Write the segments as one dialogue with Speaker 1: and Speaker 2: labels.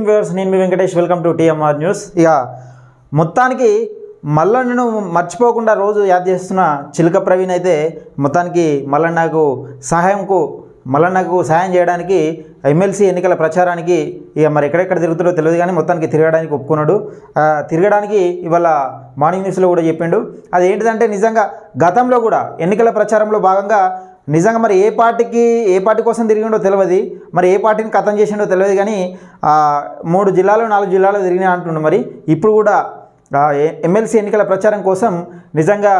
Speaker 1: Evening viewers, నేను మీ Venkatesh. Welcome to TMR news. ఇక మొత్తానికి మల్లన్నను మర్చిపోకుండా రోజు యాద్ చేస్తున్న చిలుక ప్రవీణ్ అయితే మొత్తానికి మల్లన్నకు సహాయం చేయడానికి ఎమ్మెల్సీ ఎన్నికల ప్రచారానికి ఇక మరి ఎక్కడెక్కడ తిరుగుతుందో తెలియదు, కానీ మొత్తానికి తిరగడానికి ఒప్పుకున్నాడు. తిరగడానికి ఇవాళ మార్నింగ్ న్యూస్లో కూడా చెప్పిండు. అది ఏంటిదంటే, నిజంగా గతంలో కూడా ఎన్నికల ప్రచారంలో భాగంగా నిజంగా మరి ఏ పార్టీ కోసం తిరిగిండో తెలియదు, మరి ఏ పార్టీని ఖతం చేసిండో తెలియదు, కానీ 3 జిల్లాలు 4 జిల్లాలు తిరిగినా అంటుండు. మరి ఇప్పుడు కూడా ఎమ్మెల్సీ ఎన్నికల ప్రచారం కోసం నిజంగా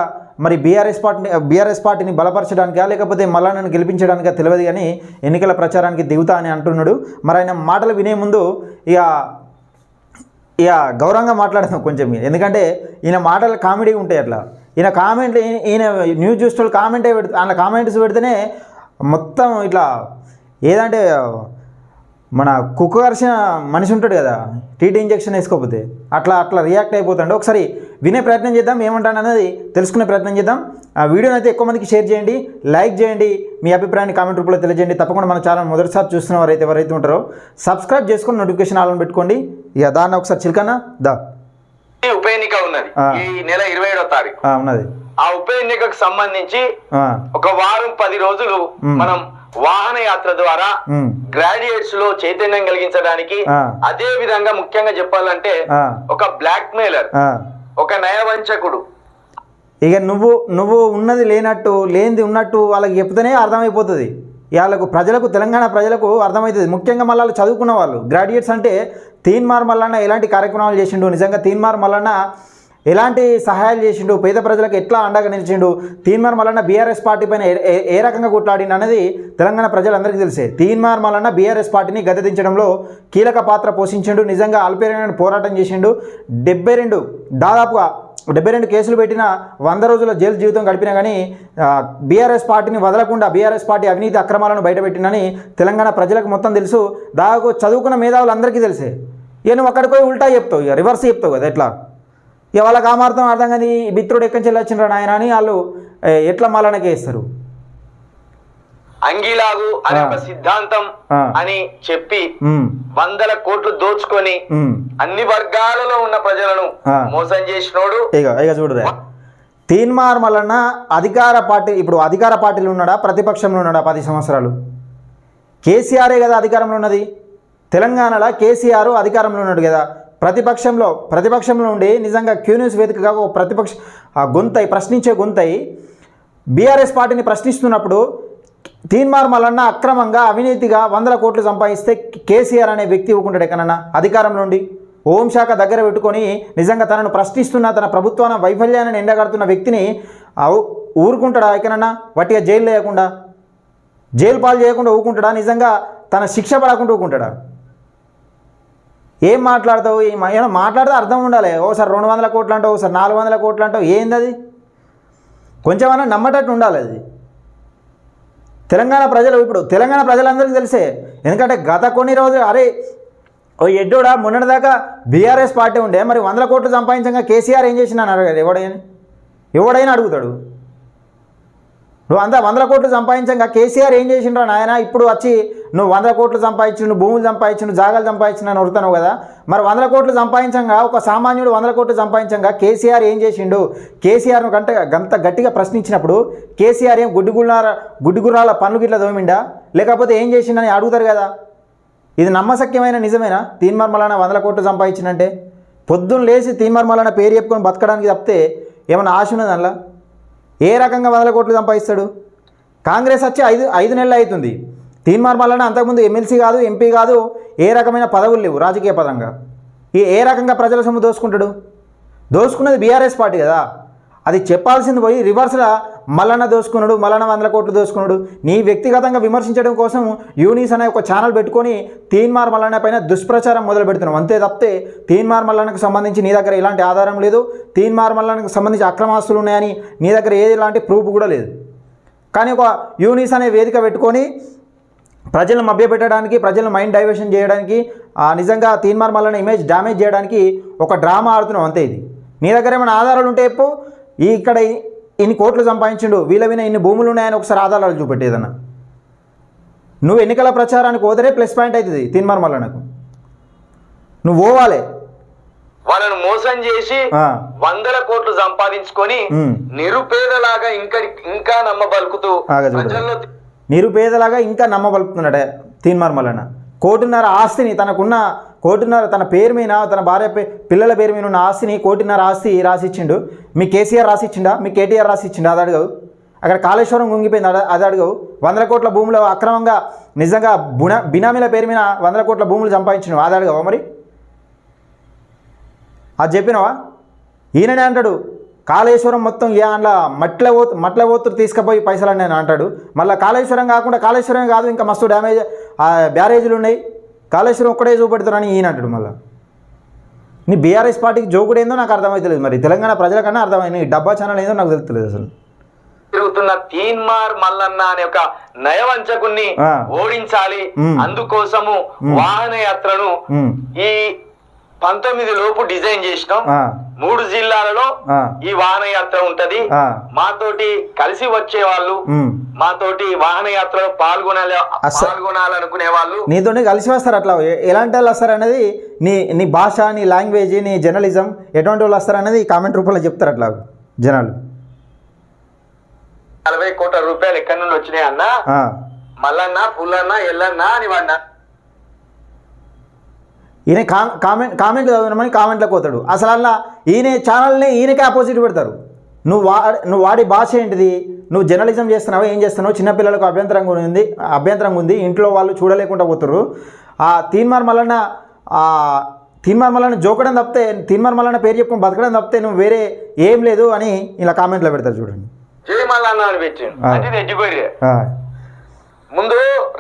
Speaker 1: మరి బీఆర్ఎస్ పార్టీని బలపరచడానికా లేకపోతే మల్లన్నను గెలిపించడానికా తెలియదు, కానీ ఎన్నికల ప్రచారానికి దిగుతా అని అంటున్నాడు. మరి ఆయన మాటలు వినే ముందు ఇక గౌరవంగా మాట్లాడుతాం కొంచెం, ఎందుకంటే ఈయన మాటలు కామెడీ ఉంటాయి. అట్లా ఈయన న్యూస్ చూస్తే కామెంట్స్ పెడితేనే మొత్తం ఇట్లా ఏదంటే మన కుక్క కరిచిన మనిషి ఉంటాడు కదా, టీటీ ఇంజెక్షన్ వేసుకోకపోతే అట్లా రియాక్ట్ అయిపోతాడు. ఒకసారి వినే ప్రయత్నం చేద్దాం, ఏమంటాను అనేది తెలుసుకునే ప్రయత్నం చేద్దాం. ఆ వీడియోని అయితే ఎక్కువ మందికి షేర్ చేయండి, లైక్ చేయండి, మీ అభిప్రాయాన్ని కామెంట్ రూపంలో తెలియజేయండి. తప్పకుండా మన ఛానల్ మొదటిసారి చూస్తున్న ఎవరైతే ఉంటారో సబ్స్క్రైబ్ చేసుకొని నోటిఫికేషన్ ఆన్ పెట్టుకోండి. ఇక దాన్ని ఒకసారి చిలకన్నా
Speaker 2: ఉప ఎన్నిక ఉన్నది ఈ నెల 27వ తారీఖు
Speaker 1: ఉన్నది.
Speaker 2: ఆ ఉప ఎన్నికకు సంబంధించి ఒక వారం 10 రోజులు మనం వాహన యాత్ర ద్వారా గ్రాడ్యుయేట్స్ లో చైతన్యం కలిగించడానికి, అదే విధంగా ముఖ్యంగా చెప్పాలంటే ఒక బ్లాక్ మెయిలర్, ఒక నయవంచకుడు,
Speaker 1: ఇక నువ్వు ఉన్నది లేనిది ఉన్నట్టు వాళ్ళకి చెప్తేనే అర్థమైపోతుంది. వాళ్ళకు తెలంగాణ ప్రజలకు అర్థమవుతుంది. ముఖ్యంగా మళ్ళీ చదువుకున్న వాళ్ళు గ్రాడ్యుయేట్స్ అంటే తీన్మార్ మల్లన్న ఎలాంటి కార్యక్రమాలు చేసిండు, నిజంగా తీన్మార్ మల్లన్న ఎలాంటి సహాయాలు చేసిండు, పేద ప్రజలకు ఎట్లా అండగా నిలిచిండు, తీన్మార్ మల్లన్న బీఆర్ఎస్ పార్టీ పైన ఏ రకంగా కొట్లాడిండు అనేది తెలంగాణ ప్రజలందరికీ తెలిసే. తీన్మార్ మల్లన్న బీఆర్ఎస్ పార్టీని గద్దెదించడంలో కీలక పాత్ర పోషించిండు. నిజంగా అల్పేరైన పోరాటం చేసిండు. దాదాపుగా 72 కేసులు పెట్టిన 100 రోజుల జైలు జీవితం గడిపినా కానీ బీఆర్ఎస్ పార్టీని వదలకుండా బీఆర్ఎస్ పార్టీ అవినీతి అక్రమాలను బయటపెట్టినని తెలంగాణ ప్రజలకు మొత్తం తెలుసు. దాదాపు చదువుకున్న మేధావులందరికీ తెలిసే. నువ్వు అక్కడికి పోయి ఉల్టా చెప్తావు, రివర్స్ చెప్తావు కదా. ఎట్లా వాళ్ళకి ఆమార్థం అర్థం కానీ మిత్రుడు ఎక్కడి నుంచి వచ్చిండ్రా నాయన అని వాళ్ళు ఎట్లా మల్లన్నకే ఇస్తారు.
Speaker 2: అంగిలాగు అనే ఒక సిద్ధాంతం అని చెప్పి 100ల కోట్లు దోచుకొని అన్ని వర్గాలలో ఉన్న ప్రజలను మోసం చేసినోడు.
Speaker 1: ఇక చూడరా, తీన్మార్ మల్లన్న ఇప్పుడు అధికార పార్టీలో ఉన్నాడా ప్రతిపక్షంలో ఉన్నాడా? 10 సంవత్సరాలు కేసీఆరే కదా అధికారంలో ఉన్నది. తెలంగాణలో కేసీఆర్ అధికారంలో ఉన్నాడు కదా. ప్రతిపక్షంలో ఉండి నిజంగా క్యూ న్యూస్ వేదికగా ఒక ప్రతిపక్ష ప్రశ్నించే గొంతై బీఆర్ఎస్ పార్టీని ప్రశ్నిస్తున్నప్పుడు తీన్మార్ మల్లన్న అక్రమంగా అవినీతిగా 100ల కోట్లు సంపాదిస్తే కేసీఆర్ అనే వ్యక్తి ఊరుకుంటాడు ఎక్కడన్నా? అధికారంలో ఉండి హోంశాఖ దగ్గర పెట్టుకొని నిజంగా తనను ప్రశ్నిస్తున్న తన ప్రభుత్వాన్ని వైఫల్యాన్ని ఎండగడుతున్న వ్యక్తిని ఊరుకుంటాడా ఎక్కడన్నా? వట్టిగా జైలు పాలు చేయకుండా ఊరుకుంటాడా? నిజంగా తన శిక్ష పడకుండా ఊరుకుంటాడా? ఏం మాట్లాడతావు? ఏమైనా మాట్లాడితే అర్థం ఉండాలి. ఓసారి 200 కోట్లు అంటావు, ఓసారి 400 కోట్లు అంటావు. ఏంది అది? కొంచెమైనా నమ్మటట్టు ఉండాలి. అది తెలంగాణ ప్రజలందరికీ తెలిసే. ఎందుకంటే గత కొన్ని రోజులు ఓ ఎడ్డోడా మొన్నటిదాకా బీఆర్ఎస్ పార్టీ ఉండే, మరి 100 కోట్లు సంపాదించగా కేసీఆర్ ఏం చేసినా అడగారు. ఎవడైనా అడుగుతాడు. నువ్వు 100 కోట్లు సంపాదించగా కేసీఆర్ ఏం చేసిండ్రా నాయన? ఇప్పుడు వచ్చి నువ్వు 100 కోట్లు సంపాదించు, భూములు సంపాదించు, జాగాలు సంపాదించిన అని వరుతున్నావు కదా. మరి 100 కోట్లు సంపాదించగా ఒక సామాన్యుడు 100 కోట్లు సంపాదించగా కేసీఆర్ ఏం చేసిండు? కేసీఆర్ను గంత గట్టిగా ప్రశ్నించినప్పుడు కేసీఆర్ ఏం గుడ్డిగుర్రాల పనులు గిట్లా దోమిండా లేకపోతే ఏం చేసిండని అడుగుతారు కదా. ఇది నమ్మశక్యమైన నిజమేనా? తీన్మార్ మల్లన్న 100 కోట్లు సంపాదించినంటే పొద్దున్న లేచి తీన్మార్ మల్లన్న పేరు చెప్పుకొని బతకడానికి తప్పితే ఏమైనా ఆశ ఉన్నది అందులో? ఏ రకంగా 100 కోట్లు సంపాదిస్తాడు? కాంగ్రెస్ వచ్చి 5 నెలలు అవుతుంది. తీన్మార్ మల్లన్న అంతకుముందు ఎమ్మెల్సీ కాదు, ఎంపీ కాదు, ఏ రకమైన పదవులు లేవు రాజకీయ పరంగా. ఏ రకంగా ప్రజల సొమ్ము దోసుకున్నది బీఆర్ఎస్ పార్టీ కదా. అది చెప్పాల్సింది పోయి రివర్స్గా మల్లన్న దోసుకున్నాడు, మల్లన్న 100 కోట్లు దోసుకున్నాడు. నీ వ్యక్తిగతంగా విమర్శించడం కోసం యూనిస్ అనే ఒక ఛానల్ పెట్టుకొని తీన్మార్ మల్లన్న పైన దుష్ప్రచారం మొదలు పెడుతున్నాం. అంతే తప్పితే తీన్మార్ మల్లన్నకు సంబంధించి నీ దగ్గర ఎలాంటి ఆధారం లేదు, తీన్మార్ మల్లన్నకు సంబంధించి అక్రమాస్తులు ఉన్నాయని నీ దగ్గర ఎలాంటి ప్రూఫ్ కూడా లేదు. కానీ ఒక యూనిస్ అనే వేదిక పెట్టుకొని ప్రజలను మభ్యపెట్టడానికి, ప్రజలను మైండ్ డైవర్షన్ చేయడానికి, నిజంగా తీన్మార్ మల్లన్న ఇమేజ్ డ్యామేజ్ చేయడానికి ఒక డ్రామా ఆడుతున్నాం అంతే. ఇది నీ దగ్గర ఏమైనా ఆధారాలు ఉంటే చెప్పు. ఇక్కడ ఇన్ని కోట్లు సంపాదించిండు, వీళ్ళ ఇన్ని భూములు ఉన్నాయని ఒకసారి ఆధారాలు చూపెట్టేదన్నా. నువ్వు ఎన్నికల ప్రచారానికి పోదరే ప్లస్ పాయింట్ అవుతుంది తీన్మార్ మల్లన్నకు. నువ్వు పోవాలి,
Speaker 2: వాళ్ళను మోసం చేసి 100 కోట్లు సంపాదించుకొని నిరుపేదలాగా ఇంకా నమ్మబలుకుతూ ప్రజల్లో
Speaker 1: నిరుపేదలాగా ఇంకా నమ్మబలుకుతున్నాడే తీన్మార్ మల్లన్న. 1.5 కోటి ఆస్తిని తనకున్న 1.5 కోటి తన పేరు మీద, తన భార్య పిల్లల పేరు మీద ఉన్న ఆస్తిని 1.5 కోటి ఆస్తి రాసిచ్చిండు. మీ కేసీఆర్ రాసిచ్చిండా, మీ కేటీఆర్ రాసిచ్చిండా? అది అడగవు. అక్కడ కాళేశ్వరం గుంగిపోయింది, అది అడగవు. 100 కోట్ల భూములు అక్రమంగా నిజంగా బినామీల పేరు మీద 100 కోట్ల భూములు సంపాదించినవు, అది అడగవా మరి? అది చెప్పినవా? ఈయననే అంటాడు కాళేశ్వరం మొత్తం అందులో మట్ల పోతురు తీసుకుపోయి పైసలు నేను అంటాడు. మళ్ళీ కాళేశ్వరం కాకుండా, కాళేశ్వరమే కాదు ఇంకా మస్తు బ్యారేజీలు ఉన్నాయి, కాళేశ్వరం ఒక్కడే చూపెడతారని ఈయన అంటాడు. మళ్ళీ నీ బీఆర్ఎస్ పార్టీకి జోకుడు ఏందో నాకు అర్థమవుతలేదు. మరి తెలంగాణ ప్రజలకన్నా అర్థమైంది, ఈ డబ్బా ఛానల్ ఏందో నాకు తెలుస్తలేదు అసలు.
Speaker 2: తిరుగుతున్న తీన్మార్ మల్లన్న అనే ఒక నయవంచకుణ్ణి ఓడించాలి, అందుకోసము వాహన యాత్రను ఈ 19 లోపు డిజైన్ చేసినాం. 3 జిల్లాలలో ఈ వాహన యాత్ర ఉంటది. మాతోటి కలిసి వచ్చే వాళ్ళు, మాతోటి వాహన యాత్రలో పాల్గొనాలనుకునే వాళ్ళు
Speaker 1: నీతోనే కలిసి వస్తారు. అట్లా ఎలాంటి వాళ్ళు వస్తారు అనేది నీ భాష, నీ లాంగ్వేజ్, నీ జర్నలిజం ఎటువంటి వాళ్ళు వస్తారు అనేది కామెంట్ రూపంలో చెప్తారు అట్లా జనాలు.
Speaker 2: 40 కోట్ల రూపాయలు ఎక్కడి నుండి వచ్చినాయి అన్న, మల్లన్న పుల్లన్న ఎల్లన్న అని వాడినా.
Speaker 1: ఈయన కామెంట్ చదవమని కామెంట్లోకి పోతాడు. అసలు అలా ఈయన ఛానల్ని ఈయనకే ఆపోజిట్ పెడతారు. నువ్వు వాడి భాష ఏంటిది, నువ్వు జర్నలిజం చేస్తున్నావా, ఏం చేస్తున్నావు, చిన్నపిల్లలకు అభ్యంతరంగా ఉంది, ఇంట్లో వాళ్ళు చూడలేకుండా పోతారు. ఆ తీన్మార్ మల్లన్న జోకడం తప్పితే, తీన్మార్ మల్లన్న పేరు చెప్పుకొని బతకడం తప్పితే నువ్వు వేరే ఏం లేదు అని ఇలా కామెంట్లో పెడతారు. చూడండి,
Speaker 2: జై మల్లన్న అని పెట్టాను ముందు.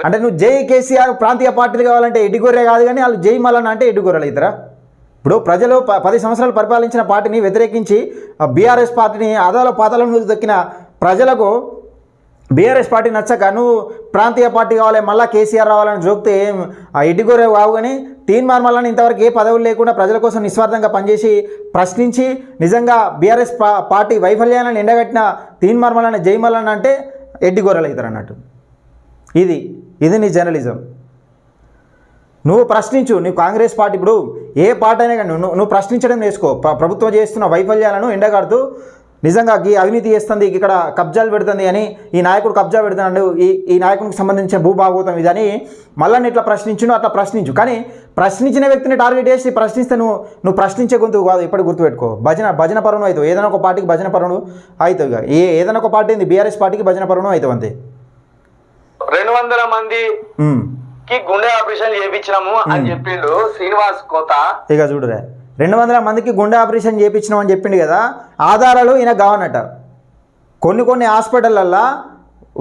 Speaker 1: అంటే నువ్వు జై కేసీఆర్ ప్రాంతీయ పార్టీలు కావాలంటే ఎడ్డిగొర్రె కాదు, కానీ వాళ్ళు జై మల్లన్న అంటే ఎడ్డిగొర్రెలు అవుతారా? ఇప్పుడు ప్రజలు 10 సంవత్సరాలు పరిపాలించిన పార్టీని వ్యతిరేకించి బీఆర్ఎస్ పార్టీని అదాల పాతాల మీద దొక్కిన ప్రజలకు బీఆర్ఎస్ పార్టీ నచ్చక నువ్వు ప్రాంతీయ పార్టీ కావాలి, మళ్ళీ కేసీఆర్ రావాలని జోక్తే ఏం ఎడ్డిగొర్రె కావు. కానీ తీన్మార్ మల్లన్న ఇంతవరకు ఏ పదవులు లేకుండా ప్రజల కోసం నిస్వార్థంగా పనిచేసి ప్రశ్నించి నిజంగా బీఆర్ఎస్ పార్టీ వైఫల్యాలను ఎండగట్టిన తీన్మార్ మల్లన్న జై మల్లన్న అంటే ఎడ్డిగొర్రెలు అవుతారు అన్నట్టు. ఇది నీ జర్నలిజం. నువ్వు ప్రశ్నించు. నువ్వు కాంగ్రెస్ పార్టీ, ఇప్పుడు ఏ పార్టీ అయినా కానీ నువ్వు ప్రశ్నించడం నేర్చుకో. ప్రభుత్వం చేస్తున్న వైఫల్యాలను ఎండగాడుతూ నిజంగా ఈ అవినీతి చేస్తుంది, ఇక్కడ కబ్జాలు పెడుతుంది అని, ఈ నాయకుడు కబ్జా పెడుతున్నాడు, ఈ నాయకుడికి సంబంధించిన భూభాగవతం ఇదని మళ్ళీ ఇట్లా అట్లా ప్రశ్నించు. కానీ ప్రశ్నించిన వ్యక్తిని టార్గెట్ చేసి ప్రశ్నిస్తే నువ్వు ప్రశ్నించే గొంతు కాదు. ఇప్పటికి గుర్తుపెట్టుకో. భజన పరును అవుతావు. ఏదైనా ఒక పార్టీకి భజన పరును అవుతావు. ఏదైనా ఒక పార్టీ ఉంది, బీఆర్ఎస్ పార్టీకి భజన పరును అవుతావు అంతే.
Speaker 2: 200 మందికి గుండె ఆపరేషన్ చేయించినాము అని చెప్పిండు శ్రీనివాస్ కోత.
Speaker 1: ఇక చూడరా, 200 మందికి గుండె ఆపరేషన్ చేయించినాం అని చెప్పిండు కదా. ఆధారాలు ఈయన కావనట. కొన్ని హాస్పిటళ్ళల్లో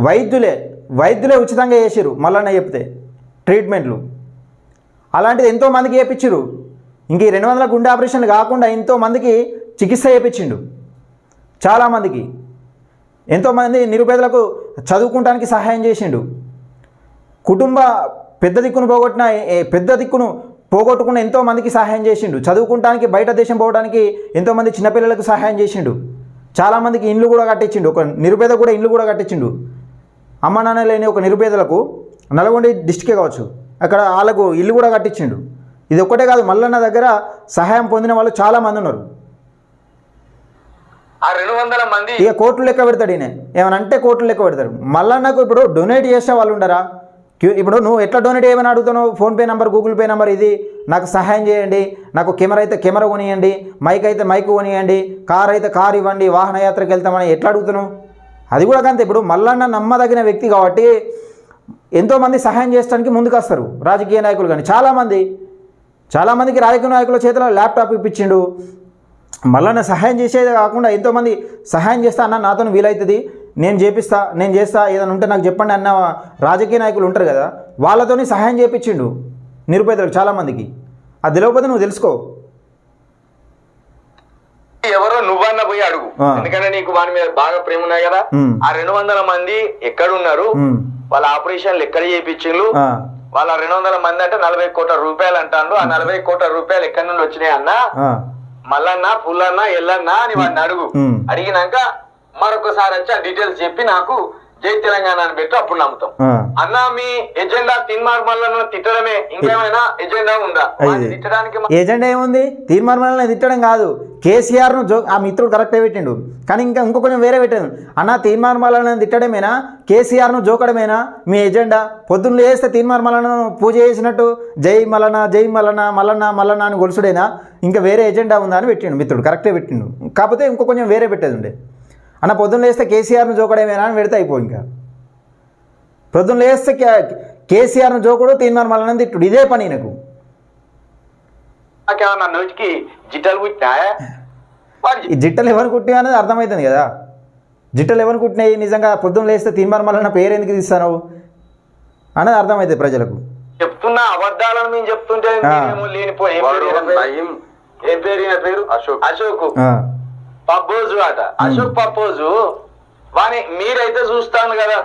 Speaker 1: వైద్యులే ఉచితంగా చేసిరు మల్లన్న చెప్తే ట్రీట్మెంట్లు. అలాంటిది ఎంతోమందికి చేయించిరు. ఇంక 200 గుండె ఆపరేషన్లు కాకుండా ఎంతోమందికి చికిత్స చేయించిండు. చాలామందికి, ఎంతోమంది నిరుపేదలకు చదువుకోవడానికి సహాయం చేసిండు. కుటుంబ పెద్ద దిక్కును పోగొట్టుకున్న ఎంతోమందికి సహాయం చేసిండు. చదువుకోవడానికి బయట దేశం పోవడానికి ఎంతోమంది చిన్నపిల్లలకు సహాయం చేసిండు. చాలామందికి ఇండ్లు కూడా కట్టించిండు. ఒక నిరుపేద కూడా ఇండ్లు కూడా కట్టించిండు. అమ్మ నాన్న లేని ఒక నిరుపేదలకు నల్గొండ డిస్టికే కావచ్చు, అక్కడ వాళ్ళకు ఇల్లు కూడా కట్టించిండు. ఇది ఒక్కటే కాదు, మల్లన్న దగ్గర సహాయం పొందిన వాళ్ళు చాలామంది ఉన్నారు.
Speaker 2: ఆ 200 మంది
Speaker 1: ఇక కోట్లు లెక్క పెడతాడు ఈయన. ఏమన్నా అంటే కోట్లు లెక్క పెడతాడు. మల్లన్నకు ఇప్పుడు డొనేట్ చేసే వాళ్ళు ఉండరా? ఇప్పుడు నువ్వు ఎట్లా డొనేట్ చేయమని అడుగుతున్నావు? PhonePe number, Google pay number, ఇది నాకు సహాయం చేయండి, నాకు కెమెరా అయితే కెమెరా కొనియండి, మైక్ అయితే మైక్ కొనియండి, కార్ అయితే కార్ ఇవ్వండి, వాహన యాత్రకు వెళ్తామని ఎట్లా అడుగుతున్నావు? అది కూడా కంతే. ఇప్పుడు మల్లన్న నమ్మదగిన వ్యక్తి కాబట్టి ఎంతోమంది సహాయం చేయడానికి ముందుకు వస్తారు రాజకీయ నాయకులు. కానీ చాలామందికి రాజకీయ నాయకుల చేతిలో ల్యాప్టాప్ ఇప్పించిండు. మల్లన్న సహాయం చేసేది కాకుండా ఎంతోమంది సహాయం చేస్తా అన్న, నాతో వీలవుతుంది, నేను చేస్తా, ఏదైనా ఉంటే నాకు చెప్పండి అన్న రాజకీయ నాయకులు ఉంటారు కదా, వాళ్ళతోని సహాయం చేయించిండు నిరుపేదలకు చాలామందికి. అది తెలియకపోతే నువ్వు తెలుసుకో.
Speaker 2: ఎవరో నువ్వన్న పోయి అడుగు, ఎందుకంటే నీకు వాని మీద బాగా ప్రేమ ఉన్నాయి కదా. ఆ 200 మంది ఎక్కడున్నారు, వాళ్ళ ఆపరేషన్లు ఎక్కడ చేయించిండ్రు, వాళ్ళ 200 మంది అంటే 40 కోట్ల రూపాయలు అంటాడు. ఆ 40 కోట్ల రూపాయలు ఎక్కడి నుండి వచ్చినాయి అన్న, మల్లన్న పుల్లన్న ఎల్లన్న అని వాడిని అడుగు. అడిగినాక మరొకసారి వచ్చి ఆ డీటెయిల్స్ చెప్పి నాకు జై తెలంగాణ అని పెట్టి అప్పుడు నమ్ముతాం. అన్న మీ ఎజెండా తీన్మార్ మల్లన్న తిట్టడమే, ఇంకేమైనా ఎజెండా ఉందా? తిట్టడానికి
Speaker 1: ఎజెండా ఏముంది? తీన్మార్ మల్లన్న తిట్టడం కాదు, కేసీఆర్ను ఆ మిత్రుడు కరెక్టే పెట్టిండు, కానీ ఇంకో కొంచెం వేరే పెట్టాను. అన్న తీన్మార్ మల్లన్న తిట్టడమేనా, కేసీఆర్ను జోకడమేనా మీ ఎజెండా? పొద్దున్న లేస్తే తీన్మార్ మల్లన్నను పూజ చేసినట్టు జై మల్లన్న జై మల్లన్న మల్లన్న మల్లన్న అని గొలుసుడేనా? ఇంకా వేరే ఎజెండా ఉందా అని పెట్టిండు మిత్రుడు, కరెక్టే పెట్టిండు. కాకపోతే ఇంకో కొంచెం వేరే పెట్టేది ఉండే. అన్న పొద్దున్న లేస్తే కేసీఆర్ను జోకడమేనా అని పెడితే అయిపో. ఇంకా పొద్దున్న లేస్తే కేసీఆర్ను జోకుడు, తీన్మార్ మల్లన్న తిట్టుడు, ఇదే పని నాకు. ఈ జిట్టలు ఎవరు కుట్టినా అనేది అర్థమవుతుంది కదా. జిట్టలు ఎవరు కుట్టినాయి? నిజంగా పొద్దున్న లేస్తే తీన్మార్ మల్లన్న పేరు ఎందుకు తీస్తాను అనేది అర్థమవుతుంది ప్రజలకు.
Speaker 2: చెప్తున్నా అబద్ధాలను మేము చెప్తుంటే అశోక్ పబ్బోజు అట, అశోక్ పబ్బోజు వాని మీరైతే చూస్తాను కదా.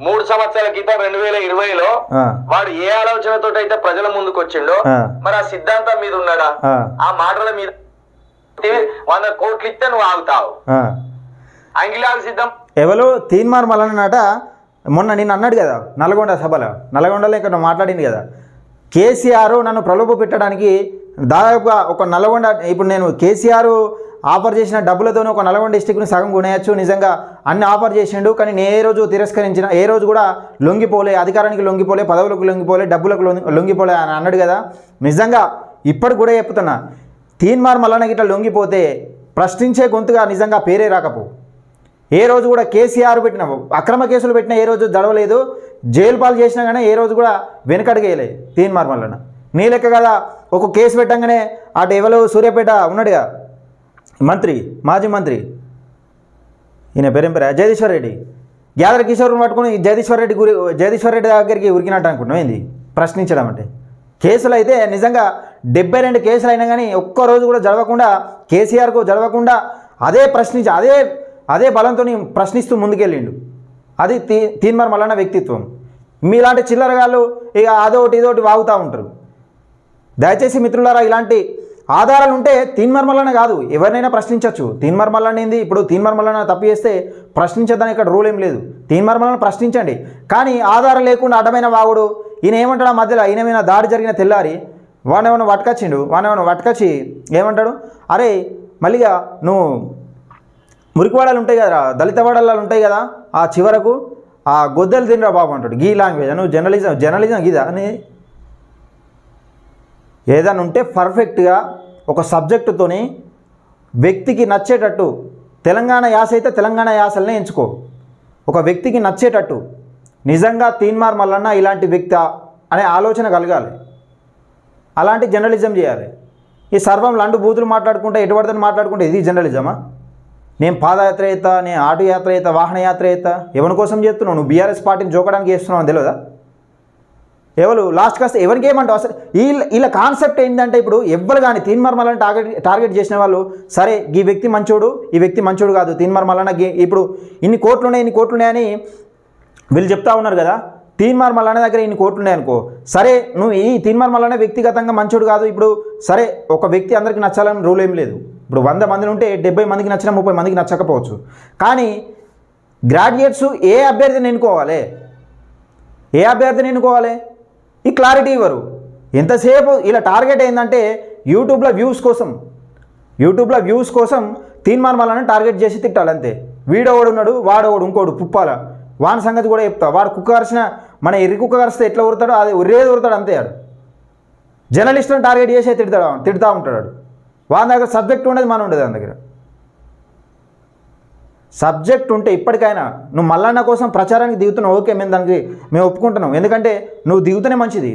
Speaker 2: 3 సంవత్సరాల క్రితం 2020లో వాడు ఏ ఆలోచనతో అయితే ప్రజల ముందుకు వచ్చిండో, మరి ఆ సిద్ధాంతం మీద ఉన్నాడా? ఆ మాటల మీద 100 కోట్లు ఇస్తే నువ్వు ఆగుతావు. అంగిలాల సిద్ధం
Speaker 1: ఎవరు? తీన్మార్ మల్లన్నట మొన్న నిన్ను అన్నాడు కదా నల్గొండ సభలో, నల్గొండలో ఇక్కడ మాట్లాడింది కదా, కేసీఆర్ నన్ను ప్రలోభ పెట్టడానికి దాదాపుగా ఒక నల్గొండ, ఇప్పుడు నేను కేసీఆర్ ఆఫర్ చేసిన డబ్బులతోనే ఒక నల్గొండ డిస్టిక్ని సగం కొనేయచ్చు, నిజంగా అన్ని ఆఫర్ చేసిండు, కానీ నేను ఏ రోజు తిరస్కరించిన, ఏ రోజు కూడా లొంగిపోలే, అధికారానికి లొంగిపోలే, పదవులకు లొంగిపోలే, డబ్బులకు లొంగిపోలే అని అన్నాడు కదా. నిజంగా ఇప్పటికి కూడా చెప్తున్నా, తీన్మార్ మల్లన్న గిట్ల లొంగిపోతే ప్రశ్నించే గొంతుగా నిజంగా పేరే రాకపో. ఏ రోజు కూడా కేసీఆర్ పెట్టిన అక్రమ కేసులు పెట్టినా ఏ రోజు జడవలేదు, జైలు పాలు చేసినా కానీ ఏ రోజు కూడా వెనకడుగేయలే తీన్మార్ మల్లన్న. నీ లెక్క కదా ఒక కేసు పెట్టంగానే అటు ఎవరు సూర్యాపేట ఉన్నాడుగా మంత్రి, మాజీ మంత్రి, ఈయన పేరేం పేరు జగదీశ్వర్ రెడ్డి, గ్యాదర్ కిషోర్ని పట్టుకుని జగదీశ్వర్ రెడ్డి దగ్గరికి ఉరికినట్టు అనుకుంటున్నాం. ఏంది ప్రశ్నించడం అంటే? కేసులు అయితే నిజంగా 72 కేసులు అయినా కానీ ఒక్కరోజు కూడా జరగకుండా, కేసీఆర్కు జరగకుండా అదే బలంతో ప్రశ్నిస్తూ ముందుకెళ్ళిండు. అది తీన్మార్ మల్లన్న వ్యక్తిత్వం. మీలాంటి చిల్లరగాళ్ళు ఇక అదొకటి ఇదొకటి వాగుతూ ఉంటారు. దయచేసి మిత్రులారా, ఇలాంటి ఆధారాలు ఉంటే తీన్మార్ మల్లన్న కాదు ఎవరినైనా ప్రశ్నించవచ్చు. తీన్మార్ మల్లన్న ఏంది? ఇప్పుడు తీన్మార్ మల్లన్న తప్పు చేస్తే ప్రశ్నించదని ఇక్కడ రూల్ ఏం లేదు. తీన్మార్ మల్లన్న ప్రశ్నించండి, కానీ ఆధారం లేకుండా అడ్డమైన వాగుడు. ఈయన ఏమంటాడు ఆ మధ్యలో, ఈయన దాడి జరిగిన తెల్లారి వాడేమన్నా పట్టుకొచ్చి ఏమంటాడు, అరే మళ్ళీగా నువ్వు మురికివాడలు ఉంటాయి కదా, దళిత వాడలు ఉంటాయి కదా, ఆ చివరకు ఆ గొద్దలు తినరా బాబు అంటాడు. గీ లాంగ్వేజ్ నువ్వు జర్నలిజం గీదా అని ఏదైనా ఉంటే పర్ఫెక్ట్గా ఒక సబ్జెక్టుతోని వ్యక్తికి నచ్చేటట్టు, తెలంగాణ యాస అయితే తెలంగాణ యాసలనే ఎంచుకో, ఒక వ్యక్తికి నచ్చేటట్టు. నిజంగా తీన్మార్ మల్లన్న ఇలాంటి వ్యక్తి అనే ఆలోచన కలగాలి, అలాంటి జర్నలిజం చేయాలి. ఈ సర్వం లండు బూతులు మాట్లాడుకుంటే ఎటుపడితే మాట్లాడుకుంటే ఇది జర్నలిజమా? నేను పాదయాత్ర చేస్తా, నేను ఆటో యాత్ర చేస్తా, వాహన యాత్ర చేస్తా, ఎవరి కోసం చేస్తున్నావు? నువ్వు బీఆర్ఎస్ పార్టీని జోకడానికి చేస్తున్నావు అని తెలియదా? ఎవరు లాస్ట్కి వస్తే ఎవరికి ఏమంటావు? అసలు వీళ్ళ కాన్సెప్ట్ ఏంటంటే, ఇప్పుడు ఎవ్వరు కానీ తీన్మార్ మల్లన్న టార్గెట్ చేసిన వాళ్ళు, సరే ఈ వ్యక్తి మంచోడు, ఈ వ్యక్తి మంచోడు కాదు, తీన్మార్ మల్లన్న ఇప్పుడు ఇన్ని కోట్లు ఉన్నాయని వీళ్ళు చెప్తా ఉన్నారు కదా. తీన్మార్ మల్లన్న దగ్గర ఇన్ని కోట్లు ఉన్నాయనుకో, సరే నువ్వు ఈ తీన్మార్ మల్లన్న వ్యక్తిగతంగా మంచోడు కాదు. ఇప్పుడు సరే ఒక వ్యక్తి అందరికీ నచ్చాలని రూల్ ఏం లేదు. ఇప్పుడు 100 మందిని ఉంటే 70 మందికి నచ్చినా 30 మందికి నచ్చకపోవచ్చు. కానీ గ్రాడ్యుయేట్స్ ఏ అభ్యర్థిని ఎన్నుకోవాలి? ఈ క్లారిటీ ఇవ్వరు. ఎంతసేపు ఇలా టార్గెట్ ఏంటంటే యూట్యూబ్లో వ్యూస్ కోసం తీన్మార్ మల్లన్న టార్గెట్ చేసి తిట్టాలంతే. వీడోడు ఉన్నాడు, వాడోడు ఇంకోడు పుప్పాల, వాని సంగతి కూడా చెప్తా. వాడు కుక్క కరిసిన, మన ఎర్రి కుక్క కరిస్తే ఎట్లా ఉరుతాడో అది ఉర్రేది ఉరుతాడు అంతే. ఆడు జర్నలిస్టులను టార్గెట్ చేసే తిడతా ఉంటాడు. వాని దగ్గర సబ్జెక్ట్ ఉండేది, మనం ఉండేది దాని దగ్గర. సబ్జెక్ట్ ఉంటే ఇప్పటికైనా నువ్వు మల్లన్న కోసం ప్రచారానికి దిగుతున్నావు, ఓకే, మేము ఒప్పుకుంటున్నాం. ఎందుకంటే నువ్వు దిగుతూనే మంచిది,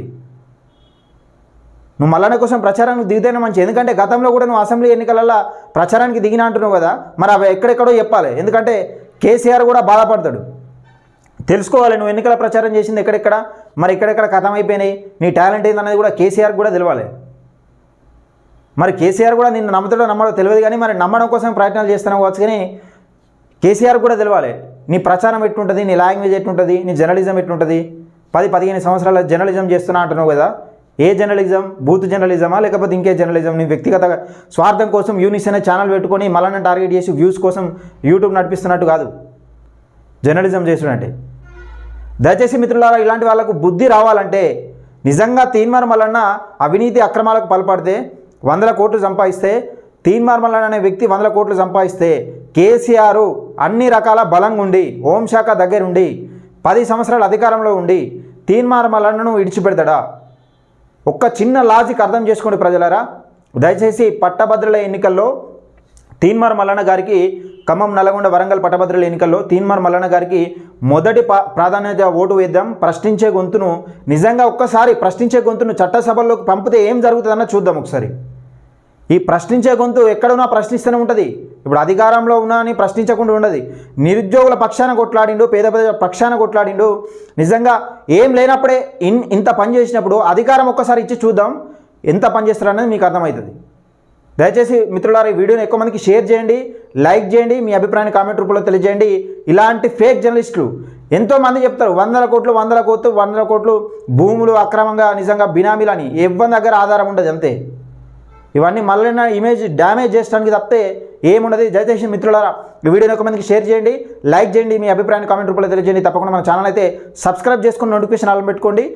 Speaker 1: నువ్వు మల్లన్న కోసం ప్రచారానికి దిగుతూనే మంచిది. ఎందుకంటే గతంలో కూడా నువ్వు అసెంబ్లీ ఎన్నికలలో ప్రచారానికి దిగినా అంటున్నావు కదా, మరి అవి ఎక్కడెక్కడో చెప్పాలి. ఎందుకంటే కేసీఆర్ కూడా బాధపడతాడు. తెలుసుకోవాలి నువ్వు ఎన్నికల ప్రచారం చేసింది ఎక్కడెక్కడ, మరి ఎక్కడెక్కడ కథం అయిపోయినాయి, నీ టాలెంట్ ఏందనేది కూడా కేసీఆర్ కూడా తెలియాలి. మరి కేసీఆర్ కూడా నిన్ను నమ్మడో తెలియదు, కానీ మరి నమ్మడం కోసం ప్రయత్నాలు చేస్తున్నావు కావచ్చు. కానీ కేసీఆర్ కూడా తెలియాలి నీ ప్రచారం ఎట్లుంటుంది, నీ లాంగ్వేజ్ ఎట్లుంటుంది, నీ జర్నలిజం ఎట్లుంటుంది. 10-15 సంవత్సరాల జర్నలిజం చేస్తున్నా అంటున్నావు కదా, ఏ జర్నలిజం? బూత్ జర్నలిజమా లేకపోతే ఇంకే జర్నలిజం? నీ వ్యక్తిగత స్వార్థం కోసం యూనిస్ అనే ఛానల్ పెట్టుకొని మల్లన్న టార్గెట్ చేసి వ్యూస్ కోసం యూట్యూబ్ నడిపిస్తున్నట్టు కాదు. జర్నలిజం చేసుడంటే. దయచేసి మిత్రులారా, ఇలాంటి వాళ్ళకు బుద్ధి రావాలంటే నిజంగా తీన్మార్ మల్లన్న అవినీతి అక్రమాలకు పాల్పడితే 100 కోట్లు సంపాదిస్తే, తీన్మార్ మల్లన్న అనే వ్యక్తి 100 కోట్లు సంపాదిస్తే కేసీఆర్ అన్ని రకాల బలంగా ఉండి హోంశాఖ దగ్గరుండి 10 సంవత్సరాల అధికారంలో ఉండి తీన్మార్ మల్లన్నను విడిచిపెడతాడా? ఒక్క చిన్న లాజిక్ అర్థం చేసుకోండి ప్రజలారా. దయచేసి పట్టభద్రుల ఎన్నికల్లో తీన్మార్ మల్లన్న గారికి, ఖమ్మం, నల్గొండ, వరంగల్ పట్టభద్రుల ఎన్నికల్లో తీన్మార్ మల్లన్న గారికి మొదటి ప్రాధాన్యత ఓటు వేద్దాం. ప్రశ్నించే గొంతును, నిజంగా ఒక్కసారి ప్రశ్నించే గొంతును చట్టసభల్లోకి పంపితే ఏం జరుగుతుందన్న చూద్దాం ఒకసారి. ఈ ప్రశ్నించే గొంతు ఎక్కడున్నా ప్రశ్నిస్తూనే ఉంటుంది. ఇప్పుడు అధికారంలో ఉన్నా అని ప్రశ్నించకుండా ఉండదు. నిరుద్యోగుల పక్షాన కొట్లాడిండు, పేద ప్రజల పక్షాన కొట్లాడిండు. నిజంగా ఏం లేనప్పుడే ఇంత పని చేసినప్పుడు అధికారం ఒక్కసారి ఇచ్చి చూద్దాం ఎంత పని చేస్తారనేది మీకు అర్థమవుతుంది. దయచేసి మిత్రులారా, ఈ వీడియోని ఎక్కువ మందికి షేర్ చేయండి, లైక్ చేయండి, మీ అభిప్రాయాన్ని కామెంట్ రూపంలో తెలియజేయండి. ఇలాంటి ఫేక్ జర్నలిస్టులు ఎంతోమంది చెప్తారు 100 కోట్లు భూములు అక్రమంగా నిజంగా బినామీలని. ఎవరి దగ్గర ఆధారం ఉండదు, అంతే. ఇవన్నీ మళ్ళీ ఇమేజ్ డ్యామేజ్ చేయడానికి తప్పితే ఏముండదు. దయచేసి మిత్రులారా, ఈ వీడియోని ఎక్కువ మందికి షేర్ చేయండి, లైక్ చేయండి, మీ అభిప్రాయాన్ని కామెంట్ రూపంలో తెలియజేయండి. తప్పకుండా మన ఛానల్ అయితే సబ్స్క్రైబ్ చేసుకుని నోటిఫికేషన్ ఆన్ పెట్టుకోండి.